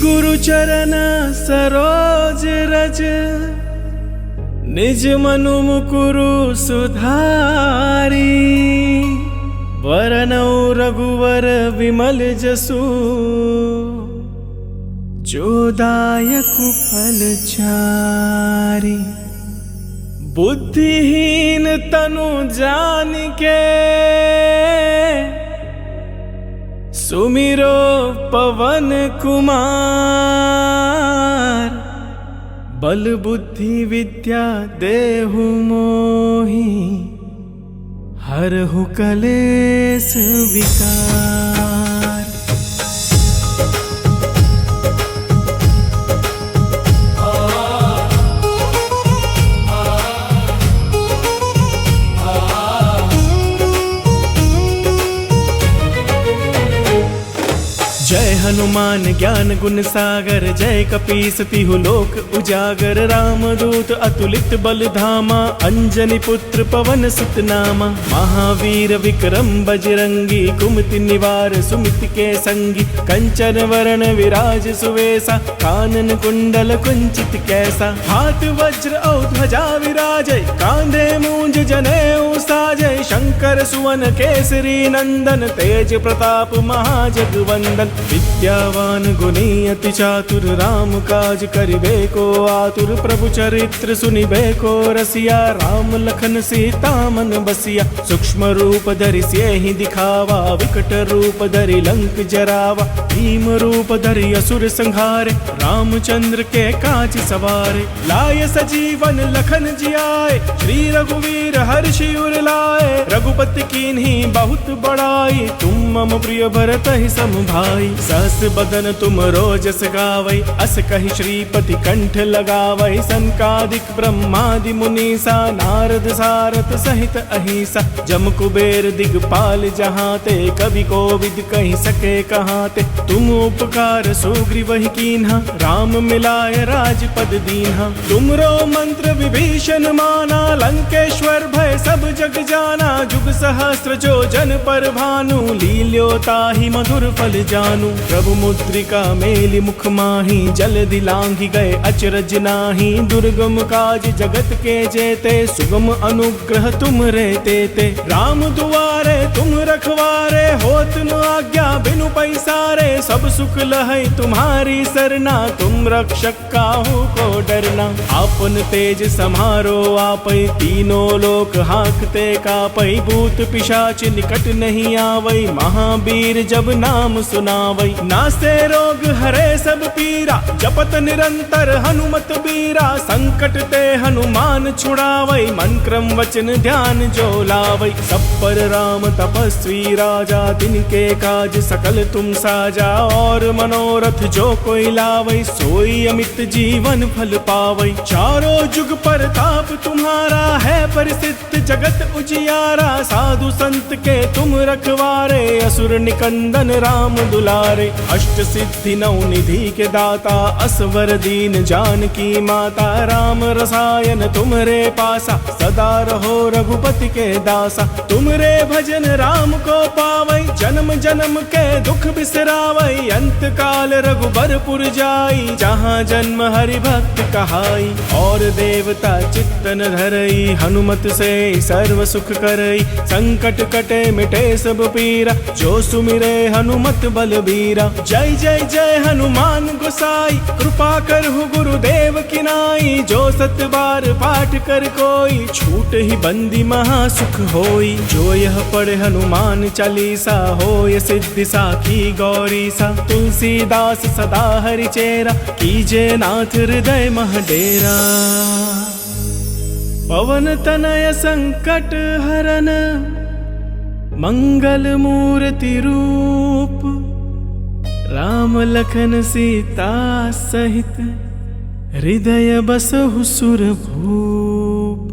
गुरु चरण सरोज रज, निज मनु मुकुरु सुधारी। वरनौ रघुवर विमल जसु, जोदायक फल चारि। बुद्धिहीन तनु जानिके, सुमिरो पवन कुमार। बल बुद्धि विद्या देहु मोहि, हरहु कलेस विकार। जय हनुमान ज्ञान गुण सागर, जय कपीस तिहु लोक उजागर। रामदूत अतुलित बल धामा, अंजनी पुत्र पवन सुत नामा। महावीर विक्रम बजरंगी, कुमति निवार सुमित के संगी। कंचन वरण विराज सुवेसा, कानन कुंडल कुंचित कैसा। हाथ वज्र औ ध्वजा विराजय, कांधे मूंज जनेऊ साजय। शंकर सुवन केसरी नंदन, तेज प्रताप महाजगवंदन। विद्यावान गुणी अति चातुर, राम काज करिबे को आतुर। प्रभु चरित्र सुनिबे को रसिया, राम लखन सीता मन बसिया। सूक्ष्म रूप धरि सियहि दिखावा, विकट रूप धरि लंक जरावा। भीम रूप धरि असुर संहारे, रामचंद्र के काज सवारे। लाय सजीवन लखन जियाए, श्री रघुवीर हर्षि उर लाए। रघुपति कीन्ही बहुत बड़ाई, तुम मम प्रिय भरतहि सम भाई। सहस बदन तुम रोजस गावै, अस कहि श्रीपति कंठ लगावै। सनकादिक ब्रह्मादि मुनीसा, नारद सारथ सहित अहिसा। जम कुबेर दिगपाल जहाते, कवि कोविद कहि सके कहाते। तुम उपकार सुग्रीवहि कीन्हा, राम मिलाय राजपद दीन्हा। तुमरो मंत्र विभीषण माना, लंकेश्वर भय सब जग जाना। जुग सहस्त्र जो जन पर भानु, लील्यो ताहि मधुर फल जानू। प्रभु मुद्रिका मेलि मुख माही, जलधि लांघि गए अचरज नाही। दुर्गम काज जगत के जेते, सुगम अनुग्रह तुम रे तेते। राम दुआरे तुम रखवारे, होत न आज्ञा बिनु पैसारे। सब सुख लहै तुम्हारी सरना, तुम रक्षक काहू को डरना। आपन तेज समारो आपै, तीनों लोक हांकते कापै। भूत पिशाच निकट नहीं आवै, महावीर जब नाम सुनावै। नासे रोग हरे सब पीरा, जपत निरंतर हनुमत बीरा। संकट ते हनुमान छुड़ावै, मन क्रम वचन ध्यान जो लावै। सब पर राम तपस्वी राजा, तिनके काज सकल तुम साजा। और मनोरथ जो कोई लावै, सोई अमित जीवन फल पावै। चारों जुग परताप तुम्हारा, है परिसिद्ध जगत उजियारा। साधु संत के तुम रखवारे, असुर निकंदन राम दुलारे। अष्ट सिद्धि नौ निधि के दाता, असवर दीन जानकी माता। राम रसायन तुमरे पासा, सदा रहो रघुपति के दासा। तुमरे भजन राम को पावै, जन्म जन्म के दुख बिसरावै। अंत काल रघुबरपुर जाई, जहाँ जन्म हरि भक्त कहाई। और देवता चित्तन धरई, हनुमत से सर्व सुख करई। संकट कटे मिटे सब पीरा, जो सुमिरे हनुमत बलबीरा। जय जय जय हनुमान गोसाई, कृपा करहु गुरुदेव की नाई। जो सत बार पाठ कर कोई, छूट ही बंदी महासुख होई। जो यह पढ़े हनुमान चालीसा, होय सिद्धि साखी गौरीसा। तुलसीदास सदा हरि चेरा, कीजे नाथ हृदय मह डेरा। पवन तनय संकट हरन, मंगल मूर्ति रूप। राम लखन सीता सहित, हृदय बसहु सुरभूप।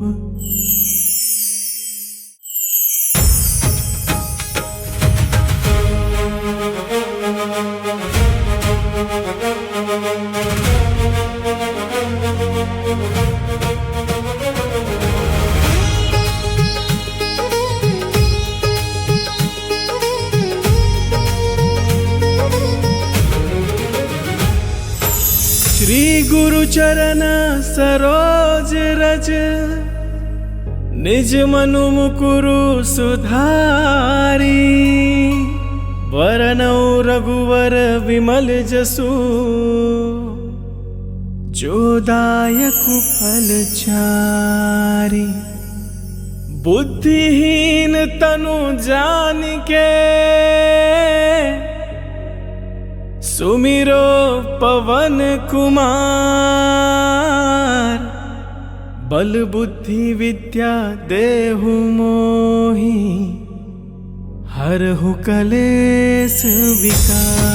गुरु चरण सरोज रज, निज मनु मुकुरु सुधारी। वरनौ रघुवर विमल जसु, जो दायकु फल चारि। बुद्धिहीन तनु जानिके, सुमिरो पवन कुमार। बल बुद्धि विद्या देहु मोहि, हरहु कलेस विकार।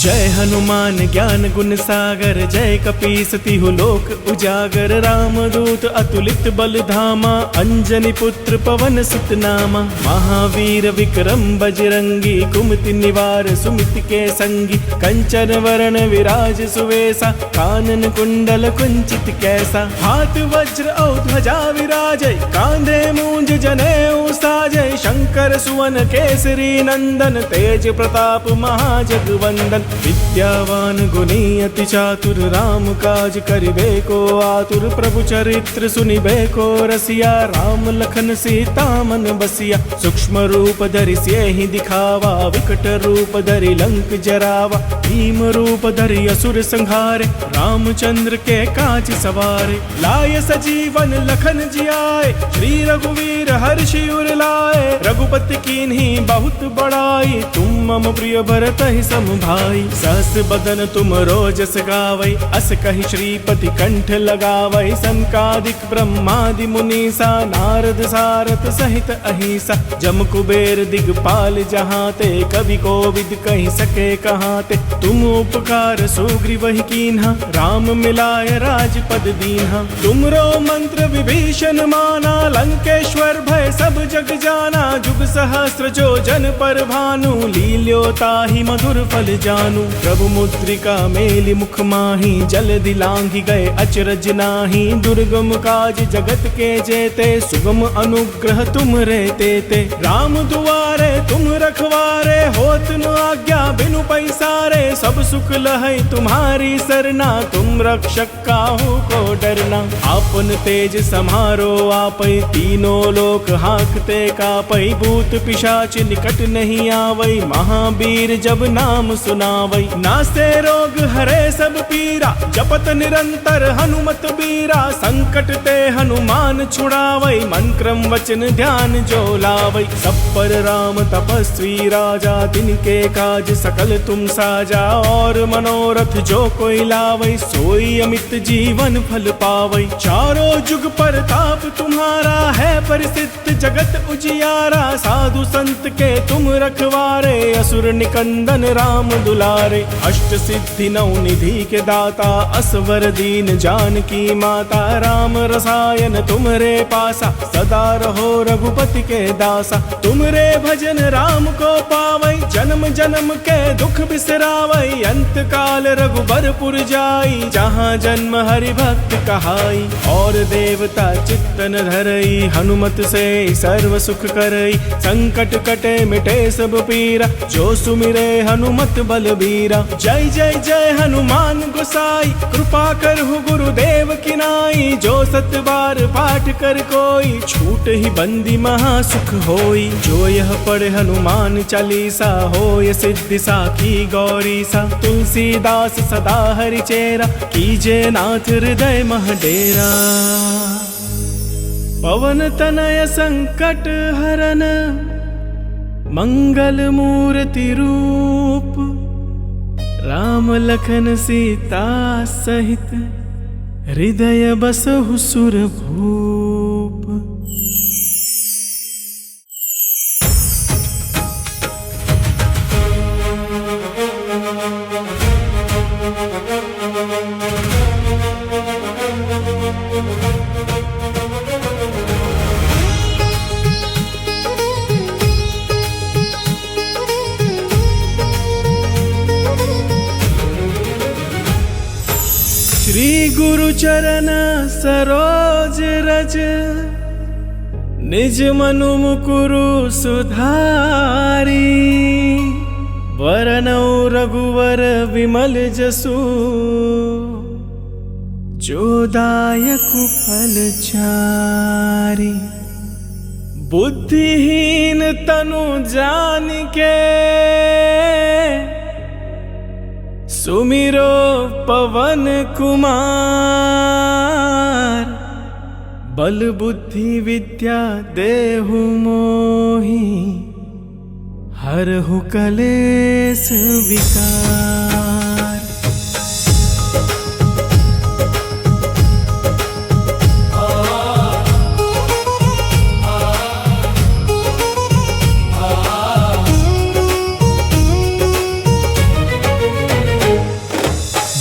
जय हनुमान ज्ञान गुण सागर, जय कपीस तिहु लोक उजागर। रामदूत अतुलित बल धामा, अंजनी पुत्र पवन सुत नामा। महावीर विक्रम बजरंगी, कुमति निवार सुमित के संगी। कंचन वरण विराज सुवेसा, कानन कुंडल कुंचित कैसा। हाथ वज्र औ ध्वजा विराजय, कांधे मूंज जनेऊ साजय। शंकर सुवन केसरी नंदन, तेज प्रताप महाजगवंदन। विद्यावान गुणी अति चातुर, राम काज करिबे को आतुर। प्रभु चरित्र सुनिबे को रसिया, राम लखन सीता मन बसिया। सूक्ष्म रूप धरि सियहि दिखावा, विकट रूप धरि लंक जरावा। भीम रूप धरि असुर संहारे, रामचंद्र के काज सवारे। लाय सजीवन लखन जियाए, श्री रघुवीर हर्षि उर लाए। रघुपति कीन्ही बहुत बड़ाई, तुम मम प्रिय भरतहि सम भाई। सहस बदन तुम रोजस गावै, अस कहि श्रीपति कंठ लगावै। सनकादिक ब्रह्मादि मुनीसा, नारद सारथ सहित अहिसा। जम कुबेर दिगपाल जहाते, कवि कोविद कहि सके कहाते। तुम उपकार सुग्रीवहि कीन्हा, राम मिलाय राजपद दीन्हा। तुमरो मंत्र विभीषण माना, लंकेश्वर भय सब जग जाना। जुग सहस्र जो जन पर भानु, लील्यो ताहि मधुर फल जानू। प्रभु मुद्रिका मेलि मुख माहि, जलधि लांघि गए अचरज नाही। दुर्गम काज जगत के जेते, सुगम अनुग्रह तुम रे तेते। राम दुआरे तुम रखवारे, होत न आज्ञा बिनु पैसारे। सब सुख लहै तुम्हारी सरना, तुम रक्षक काहू को डरना। आपन तेज समारो आपै, तीनों लोक हांकते कापै। भूत पिशाच निकट नहीं आवै, महावीर जब नाम सुनावै। नासे रोग हरे सब पीरा, जपत निरंतर हनुमत बीरा। संकट ते हनुमान छुड़ावै, मन क्रम वचन ध्यान जो लावै। सब पर राम तपस्वी राजा, तिनके काज सकल तुम साजा। और मनोरथ जो कोई लावै, सोई अमित जीवन फल पावै। चारों जुग परताप तुम्हारा है, परिसिद्ध जगत उजियारा। साधु संत के तुम रखवारे, असुर निकंदन राम दुलारे। अष्ट सिद्धि नौ निधि के दाता, असवर दीन जानकी माता। राम रसायन तुमरे पासा, सदा रहो रघुपति के दासा। तुमरे भजन राम को पावै, जन्म जन्म के दुख बिसरावै। अंत काल रघुबरपुर जाई, जहाँ जन्म हरि भक्त कहाई। और देवता चित्तन धरई, हनुमत से सर्व सुख करई। संकट कटे मिटे सब पीरा, जो सुमिरे हनुमत बलबीरा। जय जय जय हनुमान गोसाई, कृपा करहु गुरुदेव की नाई। जो सत बार पाठ कर कोई, छूट ही बंदी महासुख होई। जो यह पढ़े हनुमान चालीसा, होय सिद्धि साखी गौरी सा। तुलसीदास सदा हरि चेरा, कीजे नाथ हृदय मह डेरा। पवन तनय संकट हरन, मंगल मूर्ति रूप। राम लखन सीता सहित, हृदय बसहु सुरभूप। चरण सरोज रज निज मनु मुकुरु सुधारी वरनौ रघुवर विमल जसु जोदायक फल चारि बुद्धिहीन तनु जानिके सुमिरो पवन कुमार बल बुद्धि विद्या देहु मोहि हरहु कलेश विकार।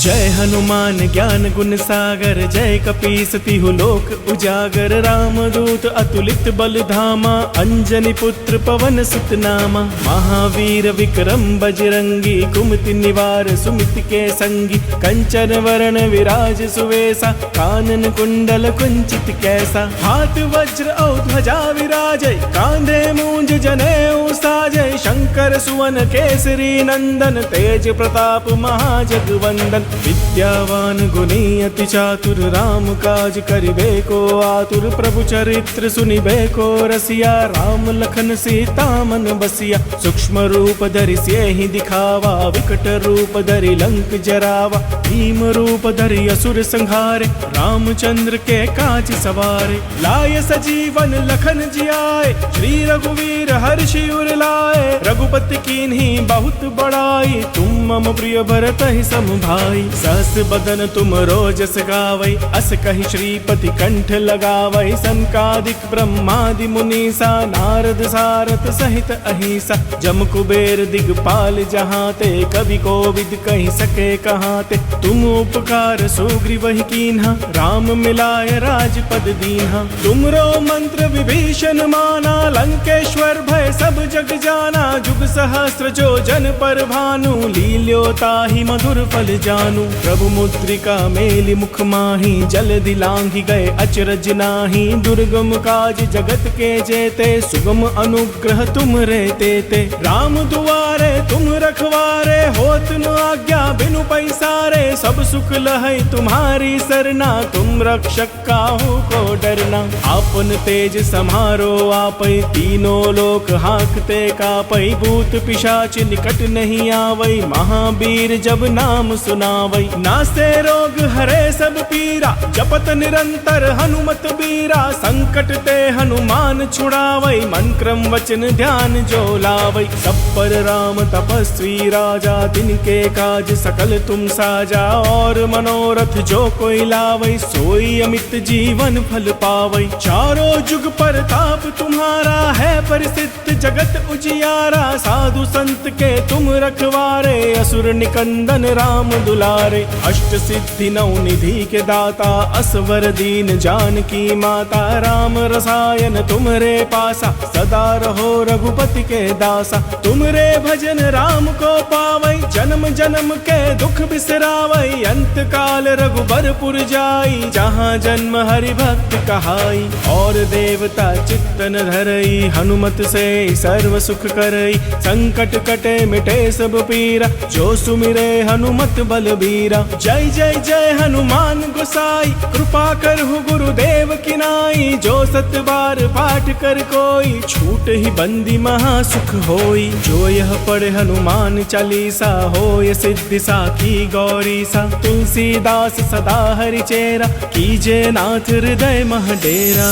जय हनुमान ज्ञान गुण सागर जय कपीस तिहु लोक उजागर रामदूत अतुलित बल धामा अंजनी पुत्र पवन सुत नामा महावीर विक्रम बजरंगी कुमति निवार सुमिति के संगी कंचन वरण विराज सुवेसा कानन कुंडल कुंचित कैसा हाथ वज्र और ध्वजा विराजय कांधे मूंज जनेऊ साजय शंकर सुवन केसरी नंदन तेज प्रताप महाजगवंदन विद्यावान गुणी अति चातुर राम काज करिबे को आतुर प्रभु चरित्र सुनिबे को रसिया राम लखन सीता मन बसिया सूक्ष्म रूप धरि सियहि दिखावा विकट रूप धरि लंक जरावा भीम रूप धरि असुर संहारे रामचंद्र के काज सवारे लाय सजीवन लखन जियाए श्री रघुवीर हर्षि उर लाए रघुपति कीन्ही बहुत बड़ाई तुम मम प्रिय भरत ही सम भाई सहस बदन तुम रोजस गावै अस कहि श्रीपति कंठ लगावै सनकादिक ब्रह्मादि मुनीसा नारद सारथ सहित अहिसा जम कुबेर दिगपाल जहाते कवि कोविद कहि सके कहाते तुम उपकार सुग्रीव ही कीन्हा राम मिलाय राजपद दीन्हा तुमरो मंत्र विभीषण माना लंकेश्वर भय सब जग जाना जुग सहस्र जो जन पर भानु लील्यो ताहि मधुर फल जानू प्रभु मुद्रिका मेलि मुख माही जल दिलांघि गए अचरज नाही दुर्गम काज जगत के जेते सुगम अनुग्रह तुम रे तेते राम दुआरे तुम रखवारे होत न आज्ञा बिनु पैसारे सब सुख लहै तुम्हारी सरना तुम रक्षक काहू को डरना आपन तेज समारो आपै तीनों लोक हांकते कापै भूत पिशाच निकट नहीं आवै महावीर जब नाम सुनावै नासे रोग हरे सब पीरा जपत निरंतर हनुमत बीरा संकट ते हनुमान छुड़ावै मन क्रम वचन ध्यान जो लावै सब पर राम तपस्वी राजा तिनके काज सकल तुम साजा और मनोरथ जो कोई लावै सोई अमित जीवन फल पावै चारों जुग परताप तुम्हारा है प्रसिद्ध जगत उजियारा साधु संत के तुम रखवारे असुर निकंदन राम दुलारे अष्ट सिद्धि नौ निधि के दाता असवर दीन जानकी माता राम रसायन तुमरे पासा सदा रहो रघुपति के दासा तुमरे भजन राम को पावै जन्म जन्म के दुख बिसरावै अंत काल रघुबरपुर जाई जहाँ जन्म हरि भक्त कहाई और देवता चित्तन धरई हनुमत से सर्व सुख करई संकट कटे मिटे सब पीरा जो सुमिरे हनुमत बलबीरा जय जय जय हनुमान गोसाई कृपा करहु गुरुदेव की नाई जो सत बार पाठ कर कोई छूट ही बंदी महा सुख होई जो यह पढ़े हनुमान चालीसा होय सिद्धि साखी गौरी सा तुलसीदास सदा हरि चेरा कीजे नाथ हृदय मह डेरा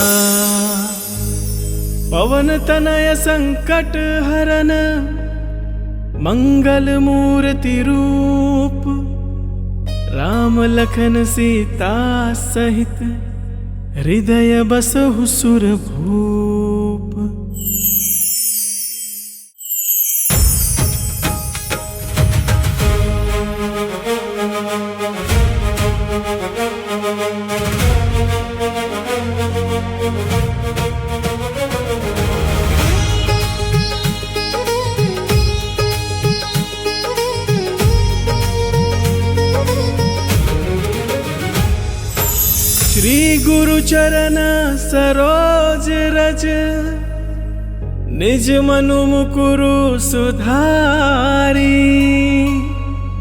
पवन तनय संकट हरन मंगल मूर्ति रूप राम लखन सीता सहित हृदय बसहु सुरभूप। चरण सरोज रज निज मनु मुकुरु सुधारी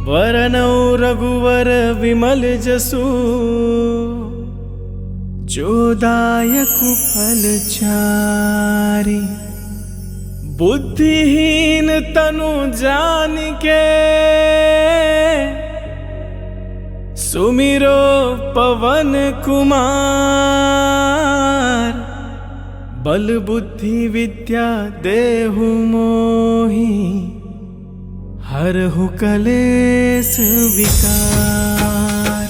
वरनौ रघुवर विमल जसु जोदायकु फल चारी। बुद्धिहीन तनु जानिके सुमिरो पवन कुमार बल बुद्धि विद्या देहु मोहि हरहु कलेस विकार।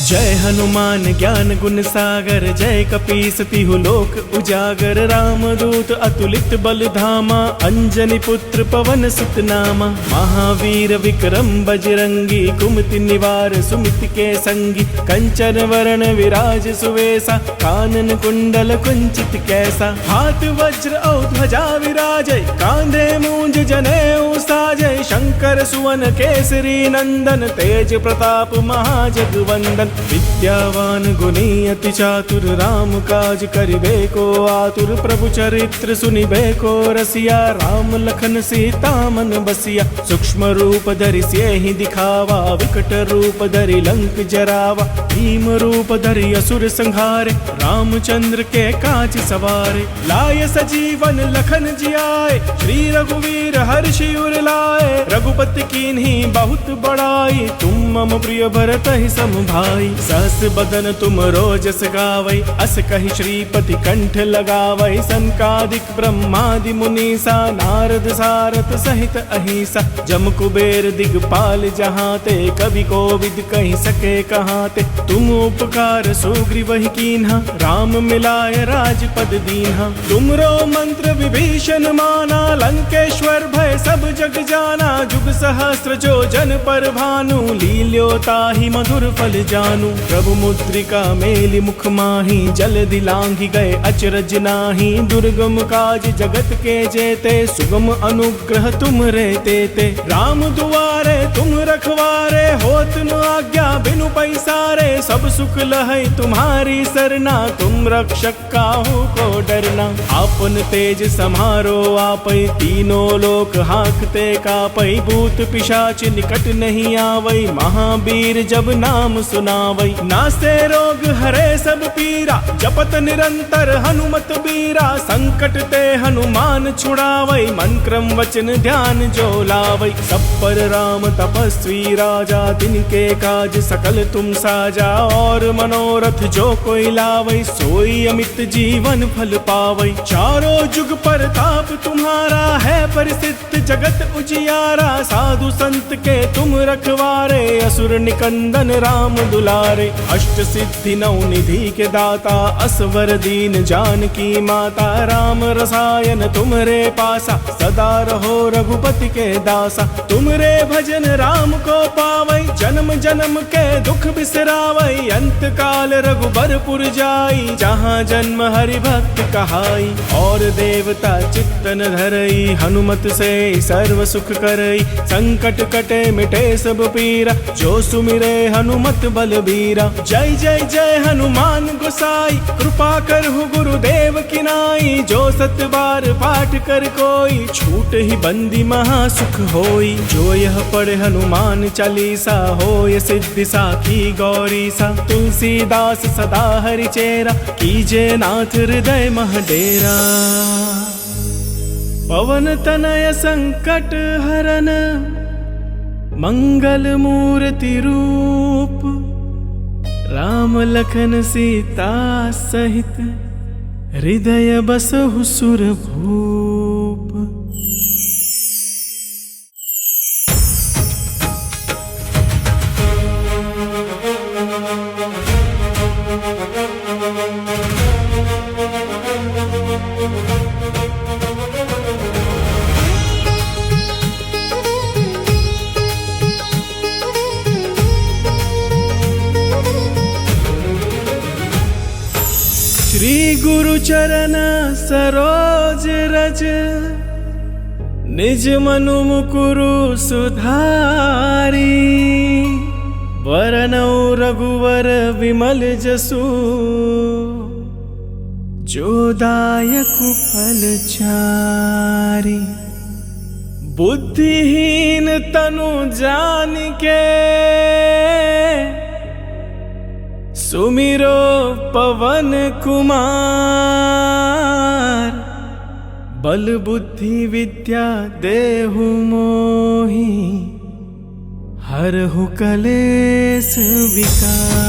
जय हनुमान ज्ञान गुण सागर जय कपीस तिहु लोक उजागर रामदूत अतुलित बल धामा अंजनी पुत्र पवन सुत नामा। महावीर विक्रम बजरंगी कुमति निवार सुमिति के संगी कंचन वरण विराज सुवेसा कानन कुंडल कुंचित कैसा। हाथ वज्र और ध्वजा विराजय कांधे मूंज जनेऊ साजय शंकर सुवन केसरी नंदन तेज प्रताप महाजगवंदन। विद्यावान गुणी अति चातुर राम काज करिबे को आतुर प्रभु चरित्र सुनिबे को रसिया राम लखन सीता मन बसिया। सूक्ष्म रूप धरि सियहि दिखावा विकट रूप धरि लंक जरावा भीम रूप धरि असुर संहारे रामचंद्र के काज सवारे। लाय सजीवन लखन जियाए श्री रघुवीर हर्षि उर लाए रघुपति कीन्ही बहुत बड़ाई तुम मम प्रिय भरत ही सम भाई। सहस बदन तुम रोजस गावै अस कहि श्रीपति कंठ लगावै सनकादिक ब्रह्मादि मुनीसा नारद सारथ सहित अहिसा। जम कुबेर दिगपाल जहाते कवि कोविद कहि सके कहाते तुम उपकार सुग्रीव ही कीन्हा राम मिलाय राजपद दीन्हा। तुमरो मंत्र विभीषण माना लंकेश्वर भय सब जग जाना जुग सहस्त्र जो जन पर भानु लील्यो ताहि मधुर फल जानू। प्रभु मुद्रिका मेलि मुख माही जल दिलांघि गए अचरज नाही दुर्गम काज जगत के जेते सुगम अनुग्रह तुम रे तेते। राम दुआरे तुम रखवारे होत न आज्ञा बिनु पैसारे सब सुख लहै तुम्हारी सरना तुम रक्षक काहू को डरना। आपन तेज समारो आपै तीनों लोक हांकते कापै भूत पिशाच निकट नहीं आवै महावीर जब नाम सुनावै। नासे रोग हरे सब पीरा जपत निरंतर हनुमत बीरा संकट ते हनुमान छुड़ावै मन क्रम वचन ध्यान जो लावै। सब पर राम तपस्वी राजा तिनके काज सकल तुम साजा और मनोरथ जो कोई लावै सोई अमित जीवन फल पावै। चारों जुग परताप तुम्हारा है परिसिद्ध जगत उजियारा साधु संत के तुम रखवारे असुर निकंदन राम दुलारे। अष्ट सिद्धि नौ निधि के दाता असवर दीन जानकी माता राम रसायन तुमरे पासा सदा रहो रघुपति के दासा। तुमरे भजन राम को पावै जन्म जन्म के दुख बिसरावै अंत काल रघुबरपुर जाई जहाँ जन्म हरि भक्त कहाई। और देवता चित्तन धरई हनुमत से सर्व सुख करई संकट कटे मिटे सब पीरा जो सुमिरे हनुमत बलबीरा। जय जय जय हनुमान गोसाई कृपा करहु गुरुदेव की नाई जो सत बार पाठ कर कोई छूट ही बंदी महासुख होई। जो यह पढ़े हनुमान चालीसा होय सिद्धि साखी गौरी सा तुलसीदास सदा हरि चेरा कीजे नाथ हृदय मह डेरा। पवन तनय संकट हरन मंगल मूर्ति रूप राम लखन सीता सहित हृदय बसहु सुरभूप। गुरु चरण सरोज रज, निज मनु मुकुरु सुधारी। वरनौ रघुवर विमल जसु, जो दायकु फल चारि। बुद्धिहीन तनु जानिके, सुमिरो पवन कुमार। बल बुद्धि विद्या देहु मोहि, हरहु कलेस विकार।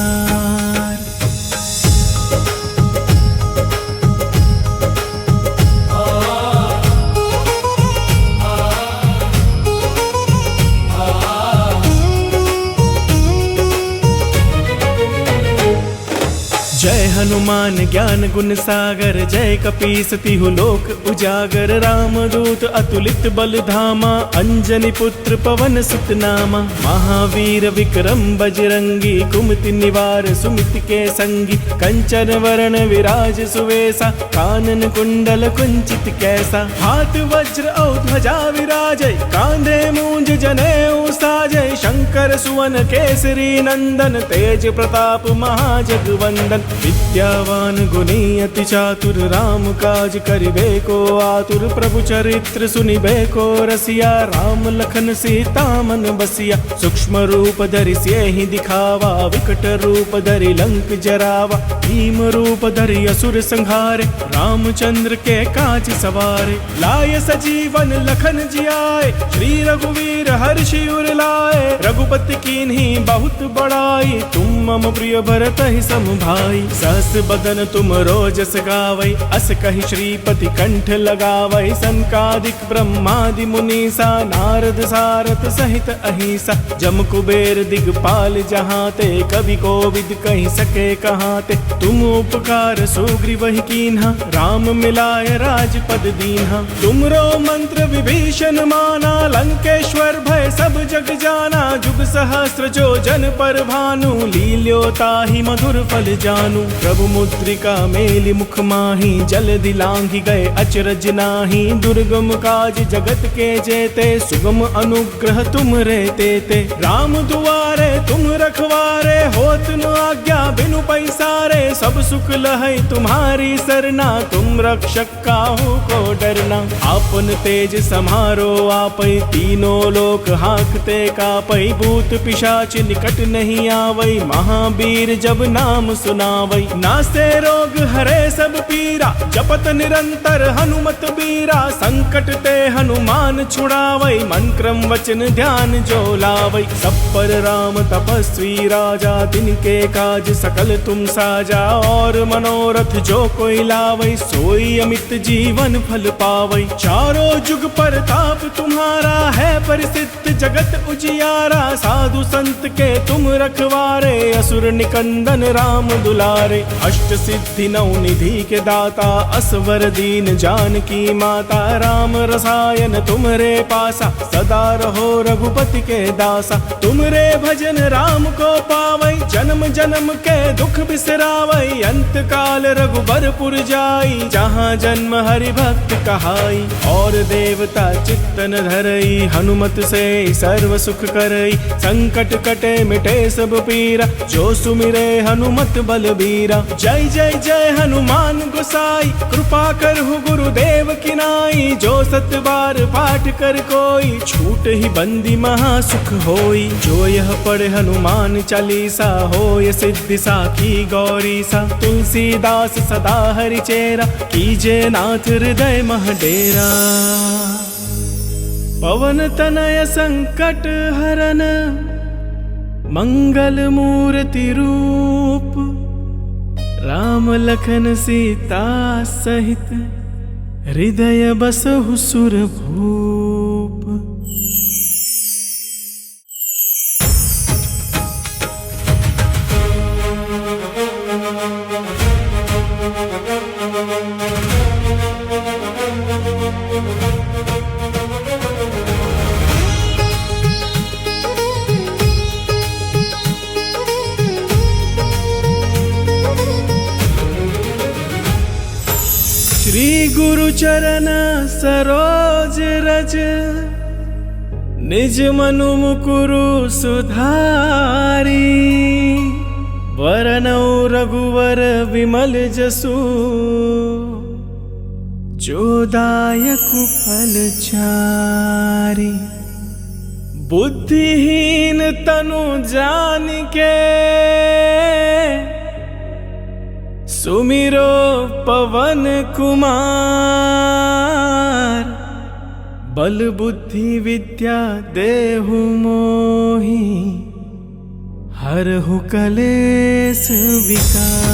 जय हनुमान ज्ञान गुण सागर, जय कपीस तिहु लोक उजागर। रामदूत अतुलित बल धामा, अंजनी पुत्र पवन सुत नामा। महावीर विक्रम बजरंगी, कुमति निवार सुमिति के संगी। कंचन वरण विराज सुवेसा, कानन कुंडल कुंचित कैसा। हाथ वज्र औ ध्वजा विराजय, कांधे मूंज जनेऊ साजय। शंकर सुवन केसरी नंदन, तेज प्रताप महाजगवंदन। विद्यावान गुणी अति चातुर, राम काज करिबे को आतुर। प्रभु चरित्र सुनिबे को रसिया, राम लखन सीता मन बसिया। सूक्ष्म रूप धरि सियहि दिखावा, विकट रूप धरि लंक जरावा। भीम रूप धरि असुर संहारे, रामचंद्र के काज सवारे। लाय सजीवन लखन जियाए, श्री रघुवीर हर्षि उर लाए। रघुपति कीन्ही बहुत बड़ाई, तुम मम प्रिय भरत ही सम भाई। सहस बदन तुम रोजस गावै, अस कहि श्रीपति कंठ लगावै। सनकादिक ब्रह्मादि मुनीसा, नारद सारथ सहित अहिसा। जम कुबेर दिगपाल जहाते, कवि कोविद कहि सके कहाते। तुम उपकार सुग्रीवहि कीन्हा, राम मिलाय राजपद दीन्हा। तुमरो मंत्र विभीषण माना, लंकेश्वर भय सब जग जाना। जुग सहस्र जो जन पर भानु, लील्यो ताहि मधुर फल जानू। प्रभु मुद्रिका मेलि मुख माही, जलधि लांघि गए अचरज नाही। दुर्गम काज जगत के जेते, सुगम अनुग्रह तुम रे तेते। राम दुआरे तुम रखवारे, होत न आज्ञा बिनु पैसारे। सब सुख लहै तुम्हारी सरना, तुम रक्षक काहू को डरना। आपन तेज समारो आपै, तीनों लोक हांकते कापै। भूत पिशाच निकट नहीं आवै, महावीर जब नाम सुनावै। नासे रोग हरे सब पीरा, जपत निरंतर हनुमत बीरा। संकट ते हनुमान छुड़ावै, मन क्रम वचन ध्यान जो लावै। सब पर राम तपस्वी राजा, तिनके काज सकल तुम साजा। और मनोरथ जो कोई लावै, सोई अमित जीवन फल पावै। चारों जुग परताप तुम्हारा है, प्रसिद्ध जगत उजियारा। साधु संत के तुम रखवारे, असुर निकंदन राम दुलारे। अष्ट सिद्धि नौ निधि के दाता, असवर दीन जानकी माता। राम रसायन तुमरे पासा, सदा रहो रघुपति के दासा। तुमरे भजन राम को पावै, जन्म जन्म के दुख बिसरावै। अंत काल रघुबरपुर जाई, जहाँ जन्म हरि भक्त कहाई। और देवता चित्तन धरई, हनुमत से सर्व सुख करई। संकट कटे मिटे सब पीरा, जो सुमिरे हनुमत बलबीरा। जय जय जय हनुमान गोसाई, कृपा करहु गुरुदेव की नाई। जो सत बार पाठ कर कोई, छूट ही बंदी महासुख होई। जो यह पढ़े हनुमान चालीसा, होय सिद्धि साखी गौरीसा। तुलसीदास सदा हरि चेरा, कीजे नाथ हृदय मह डेरा। पवन तनय संकट हरन, मंगल मूर्ति रूप। राम लखन सीता सहित, हृदय बसहु सुरभूप। श्री गुरु चरण सरोज रज, निज मनु मुकुरु सुधारी। वरनौ रघुवर विमल जसु, जो दायकु फल चारि। बुद्धिहीन तनु जानिके, सुमिरो पवन कुमार। बल बुद्धि विद्या देहु मोहि, हरहु कलेस विकार।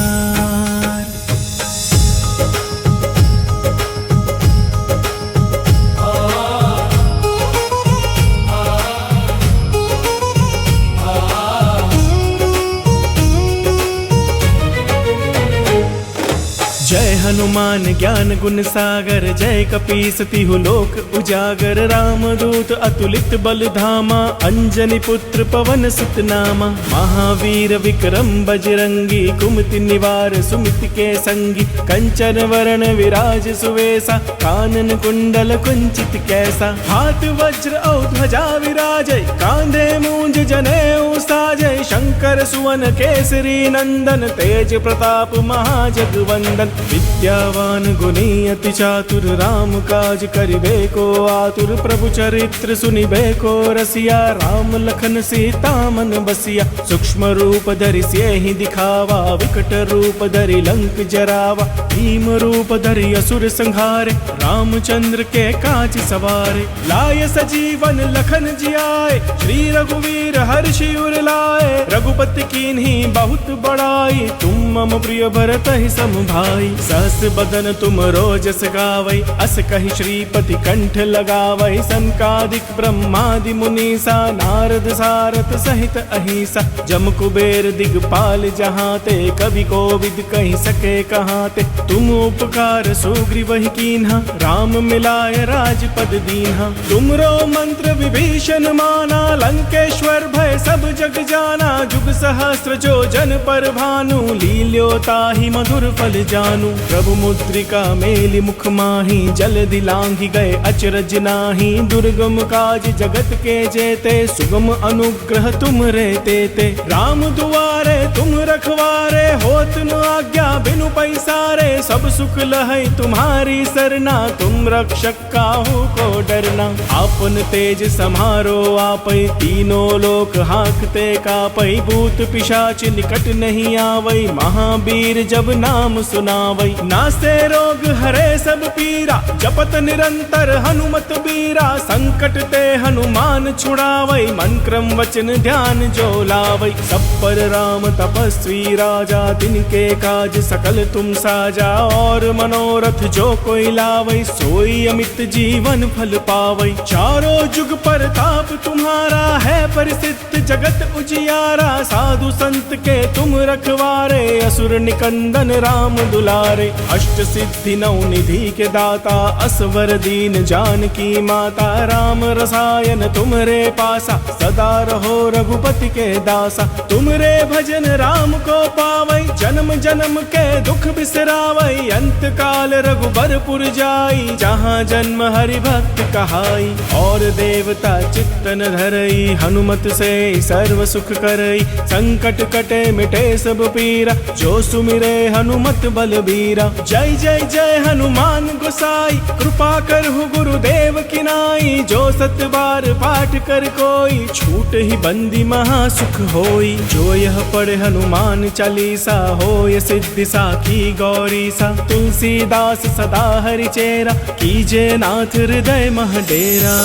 जय हनुमान ज्ञान गुण सागर, जय कपीस तिहु लोक उजागर। रामदूत अतुलित बल धामा, अंजनी पुत्र पवन सुत नामा। महावीर विक्रम बजरंगी, कुमति निवार सुमिति के संगी। कंचन वरण विराज सुवेसा, कानन कुंडल कुंचित कैसा। हाथ वज्र औ ध्वजा विराजय, कांधे मूंज जनेऊ साजय। शंकर सुवन केसरी नंदन, तेज प्रताप महाजगवंदन। विद्यावान गुणी अति चातुर, राम काज करिबे को आतुर। प्रभु चरित्र सुनिबे को रसिया, राम लखन सीता मन बसिया। सूक्ष्म रूप धरि सियहि दिखावा, विकट रूप धरि लंक जरावा। भीम रूप धरि असुर संहारे, रामचंद्र के काज सवारे। लाय सजीवन लखन जियाए, श्री रघुवीर हर्षि उर लाए। रघुपति कीन्ही बहुत बड़ाई, तुम मम प्रिय भरतहि सम भाई। सहस बदन तुम रोजस गावै, अस कहि श्रीपति कंठ लगावै। सनकादिक ब्रह्मादि मुनीसा, नारद सारथ सहित अहिसा। जम कुबेर दिगपाल जहाते, कवि कोविद कहि सके कहाते। तुम उपकार सुग्रीवहि कीन्हा, राम मिलाय राजपद दीन्हा। तुमरो मंत्र विभीषण माना, लंकेश्वर भय सब जग जाना। जुग सहस्त्र जो जन पर भानु, लील्यो ताहि मधुर फल जानू। प्रभु मुद्रिका मेलि मुख माही, जलधि लांघि गए अचरज नाही। दुर्गम काज जगत के जेते, सुगम अनुग्रह तुम रे तेते। राम दुआरे तुम रखवारे, होत न आज्ञा बिनु पैसारे। सब सुख लहै तुम्हारी सरना, तुम रक्षक काहू को डरना। आपन तेज समारो आपै, तीनों लोक हांकते कापै। भूत पिशाच निकट नहीं आवै, महावीर जब नाम सुनावै। नासे रोग हरे सब पीरा, जपत निरंतर हनुमत बीरा। संकट ते हनुमान छुड़ावै, मन क्रम वचन ध्यान जो लावै। सब पर राम तपस्वी राजा, तिनके काज सकल तुम साजा। और मनोरथ जो कोई लावै, सोई अमित जीवन फल पावै। चारों जुग परताप तुम्हारा है, परिसिद्ध जगत उजियारा। साधु संत के तुम रखवारे, असुर निकंदन राम दुलारे। अष्ट सिद्धि नौ निधि के दाता, असवर दीन जानकी माता। राम रसायन तुमरे पासा, सदा रहो रघुपति के दासा। तुमरे भजन राम को पावै, जन्म जन्म के दुख बिसरावै। अंत काल रघुबरपुर जाई, जहाँ जन्म हरि भक्त कहाई। और देवता चित्तन धरई, हनुमत से सर्व सुख करई। संकट कटे मिटे सब पीरा, जो सुमिरे हनुमत बलबीरा। जय जय जय हनुमान गोसाई, कृपा करहु गुरुदेव की नाई। जो सत बार पाठ कर कोई, छूट ही बंदी महासुख होई। जो यह पढ़े हनुमान चालीसा, होय सिद्धि साखी गौरी सा। तुलसीदास सदा हरि चेरा, कीजे नाथ हृदय मह डेरा।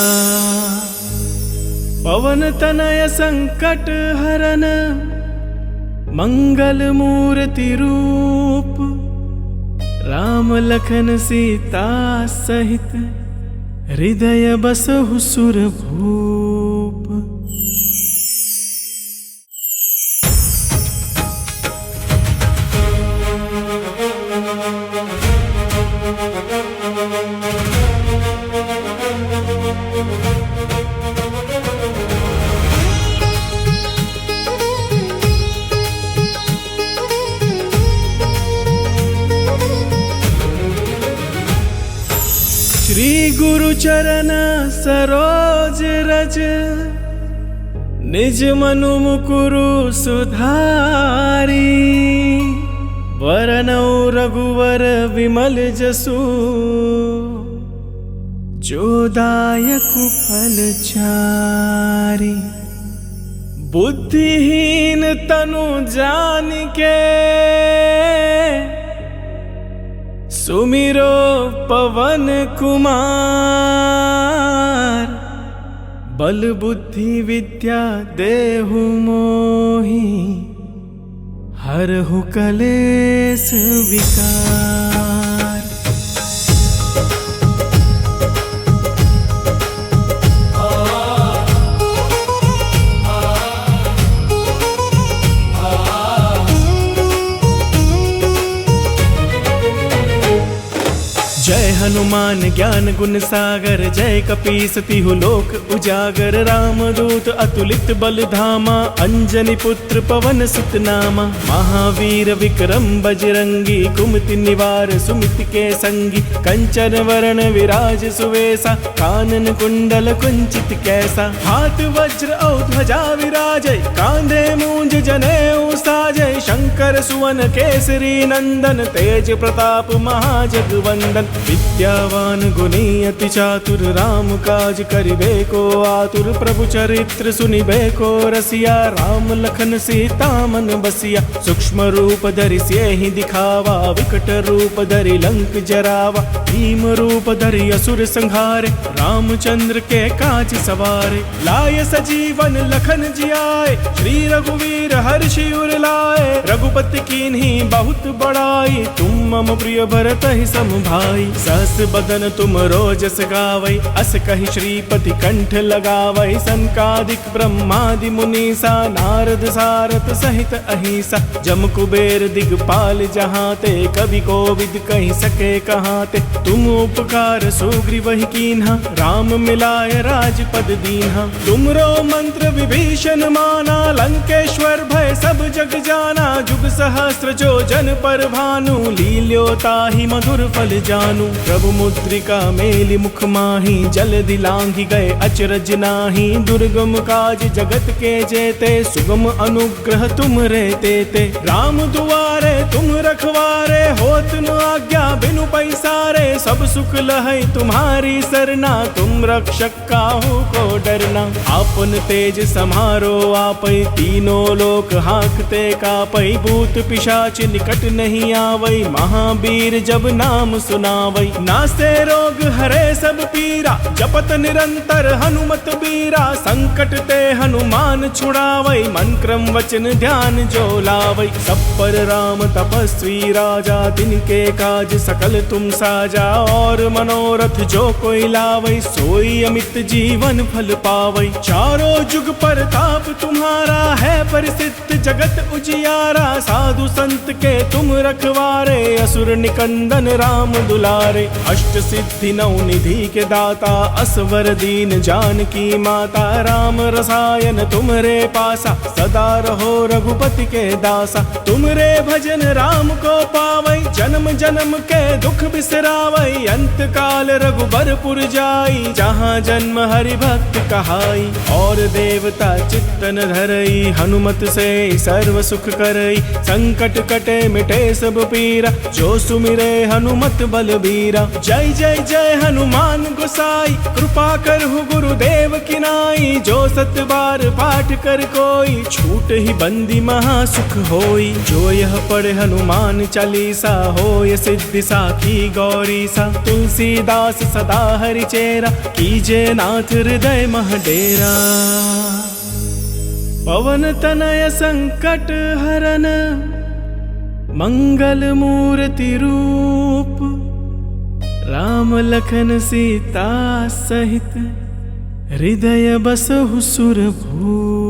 पवन तनय संकट हरन, मंगल मूर्ति रूप। राम लखन सीता सहित, हृदय बसहु सुरभूप। श्री गुरु चरण सरोज रज, निज मनु मुकुरु सुधारी। वरनौ रघुवर विमल जसु, जो दायकु फल चारि। बुद्धिहीन तनु जानिके, सुमिरो पवन कुमार। बल बुद्धि विद्या देहु मोहि, हरहु कलेस विकार। जय हनुमान ज्ञान गुण सागर, जय कपीस तिहु लोक उजागर। रामदूत अतुलित बल धामा, अंजनी पुत्र पवन सुत नामा। महावीर विक्रम बजरंगी, कुमति निवार सुमिति के संगी। कंचन वरण विराज सुवेसा, कानन कुंडल कुंचित कैसा। हाथ वज्र औ ध्वजा विराजय, कांधे मूंज जनेऊ साजय। शंकर सुवन केसरी नंदन, तेज प्रताप महाजगवंदन। विद्यावान गुणी अति चातुर, राम काज करिबे को आतुर। प्रभु चरित्र सुनिबे को रसिया, राम लखन सीता मन बसिया। सूक्ष्म रूप धरि सियहि दिखावा, विकट रूप धरि लंक जरावा। भीम रूप धरि असुर संहारे, रामचंद्र के काज सवारे। लाय सजीवन लखन जियाए, श्री रघुवीर हर्षि उर लाए। रघुपति कीन्ही बहुत बड़ाई, तुम मम प्रिय भरतहि सम भाई। सहस बदन तुम रोजस गावै, अस कहि श्रीपति कंठ लगावै। सनकादिक ब्रह्मादि मुनीसा, नारद सारथ सहित अहिसा। जम कुबेर दिगपाल जहाते, कवि कोविद कहि सके कहाते। तुम उपकार सुग्रीवहि कीन्हा, राम मिलाय राजपद दीन्हा। तुमरो मंत्र विभीषण माना, लंकेश्वर भय सब जग जाना। जुग सहस्र जो जन पर भानु, लील्यो ताहि मधुर फल जानू। प्रभु मुद्रिका मेलि मुख माही, जलधि लांघि गए अचरज नाही। दुर्गम काज जगत के जेते, सुगम अनुग्रह तुम रे तेते। राम दुआरे तुम रखवारे, होत न आज्ञा बिनु पैसारे। सब सुख लहै तुम्हारी सरना, तुम रक्षक काहू को डरना। आपन तेज समारो आपै, तीनों लोक हांकते कापै। भूत पिशाच निकट नहीं आवै, महावीर जब नाम सुनावै। नासे रोग हरे सब पीरा, जपत निरंतर हनुमत बीरा। संकट ते हनुमान छुड़ावै, मन क्रम वचन ध्यान जो लावै। सब पर राम तपस्वी राजा, तिनके काज सकल तुम साजा। और मनोरथ जो कोई लावै, सोई अमित जीवन फल पावै। चारों जुग परताप तुम्हारा, है परिसिद्ध जगत उजियारा। साधु संत के तुम रखवारे, असुर निकंदन राम दुलारे। अष्ट सिद्धि नौ निधि के दाता, असवर दीन जानकी माता। राम रसायन तुमरे पासा, सदा रहो रघुपति के दासा। तुमरे भजन राम को पावै, जन्म जन्म के दुख बिसरावै। अंत काल रघुबरपुर जाई, जहाँ जन्म हरि भक्त कहाई। और देवता चित्तन धरई, हनुमत से सर्व सुख करई। संकट कटे मिटे सब पीरा, जो सुमिरे हनुमत बलबीरा। जय जय जय हनुमान गोसाई, कृपा करहु गुरुदेव की नाई। जो सत बार पाठ कर कोई, छूट ही बंदी महासुख होई। जो यह पढ़े हनुमान चालीसा, होय सिद्धि साखी गौरी सा। तुलसीदास सदा हरि चेरा, कीजे नाथ हृदय मह डेरा। पवन तनय संकट हरन, मंगल मूर्ति रूप। राम लखन सीता सहित, हृदय बसहु सुरभूप।